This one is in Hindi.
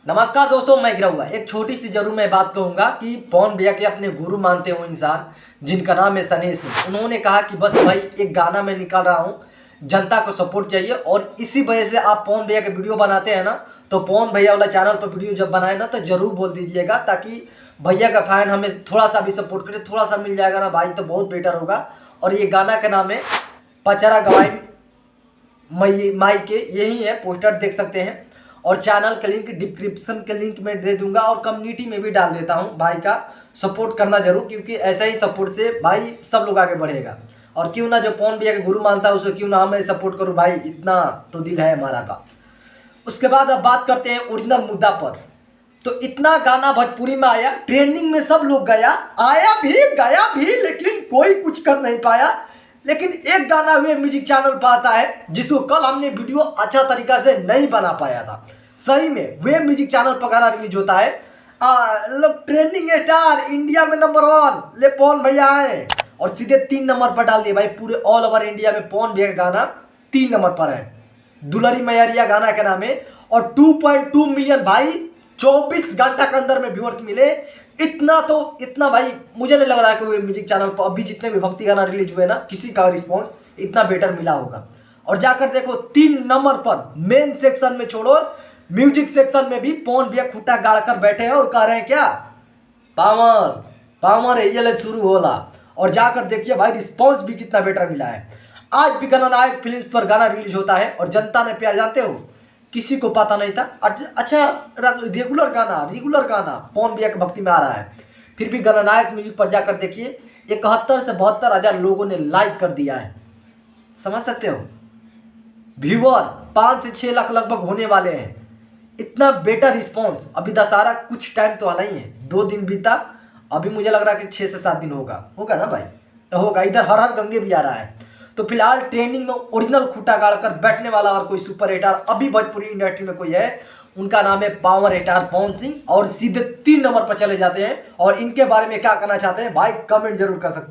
नमस्कार दोस्तों, मैं गिरा हुआ एक छोटी सी जरूर मैं बात कहूँगा कि पवन भैया के अपने गुरु मानते हो इंसान जिनका नाम है सनी सिंह। उन्होंने कहा कि बस भाई एक गाना मैं निकाल रहा हूँ, जनता को सपोर्ट चाहिए और इसी वजह से आप पवन भैया के वीडियो बनाते हैं ना, तो पवन भैया वाला चैनल पर वीडियो जब बनाए ना तो जरूर बोल दीजिएगा, ताकि भैया का फैन हमें थोड़ा सा भी सपोर्ट करे, थोड़ा सा मिल जाएगा ना भाई तो बहुत बेटर होगा। और ये गाना का नाम है पचरा गवाई माई के, यही है, पोस्टर देख सकते हैं और चैनल का लिंक डिस्क्रिप्शन के लिंक में दे दूंगा और कम्युनिटी में भी डाल देता हूं। भाई का सपोर्ट करना जरूर, क्योंकि ऐसा ही सपोर्ट से भाई सब लोग आगे बढ़ेगा। और क्यों ना जो पवन भैया के गुरु मानता है उसको क्यों ना मैं सपोर्ट करूं भाई, इतना तो दिल है हमारा का। उसके बाद अब बात करते हैं ओरिजिनल मुद्दा पर। तो इतना गाना भोजपुरी में आया, ट्रेंडिंग में सब लोग गया भी लेकिन कोई कुछ कर नहीं पाया। लेकिन एक गाना वे म्यूजिक चैनल पर आता है जिसको कल हमने वीडियो अच्छा तरीका से नहीं बना पाया था। सही में वे म्यूजिक चैनल पर गाना रिलीज होता है, ट्रेंडिंग स्टार इंडिया में नंबर 1 ले पवन भैया आए और सीधे 3 नंबर पर डाल दिए भाई। पूरे ऑल ओवर इंडिया में पवन भैया का गाना 3 नंबर पर है। दुलारी मैरिया गाना का नाम है और 2.2 मिलियन भाई 24 घंटा के अंदर में व्यूअर्स मिले। इतना भाई मुझे नहीं लग रहा है कि वो म्यूजिक चैनल पर अभी जितने भी भक्ति गाना रिलीज हुए ना, किसी का रिस्पॉन्स इतना बेटर मिला होगा। और जाकर देखो 3 नंबर पर मेन सेक्शन में छोड़ो, म्यूजिक सेक्शन में भी पवन भैया खुट्टा गाड़ कर बैठे हैं और कह रहे हैं क्या, पावर पावर ये शुरू होला। और जाकर देखिए भाई रिस्पॉन्स भी कितना बेटर मिला है। आज भी गणनायक फिल्म पर गाना रिलीज होता है और जनता ने प्यार, जानते हो किसी को पता नहीं था। अच्छा रेगुलर गाना पवन भैया के भक्ति में आ रहा है, फिर भी गणनायक म्यूजिक पर जाकर देखिए 71 से 72 हज़ार लोगों ने लाइक कर दिया है। समझ सकते हो, व्यूअर 5 से 6 लाख लगभग होने वाले हैं। इतना बेटर रिस्पॉन्स। अभी दशहरा कुछ टाइम तो आना ही है, 2 दिन बीता, अभी मुझे लग रहा है कि 6 से 7 दिन होगा ना भाई, तो होगा। इधर हर हर गंगे भी आ रहा है। तो फिलहाल ट्रेंडिंग में ओरिजिनल खूंटा गाड़ कर बैठने वाला और कोई सुपर स्टार अभी भोजपुरी इंडस्ट्री में कोई है, उनका नाम है पावर स्टार पवन सिंह। और सीधे 3 नंबर पर चले जाते हैं। और इनके बारे में क्या कहना चाहते हैं भाई, कमेंट जरूर कर सकते हैं।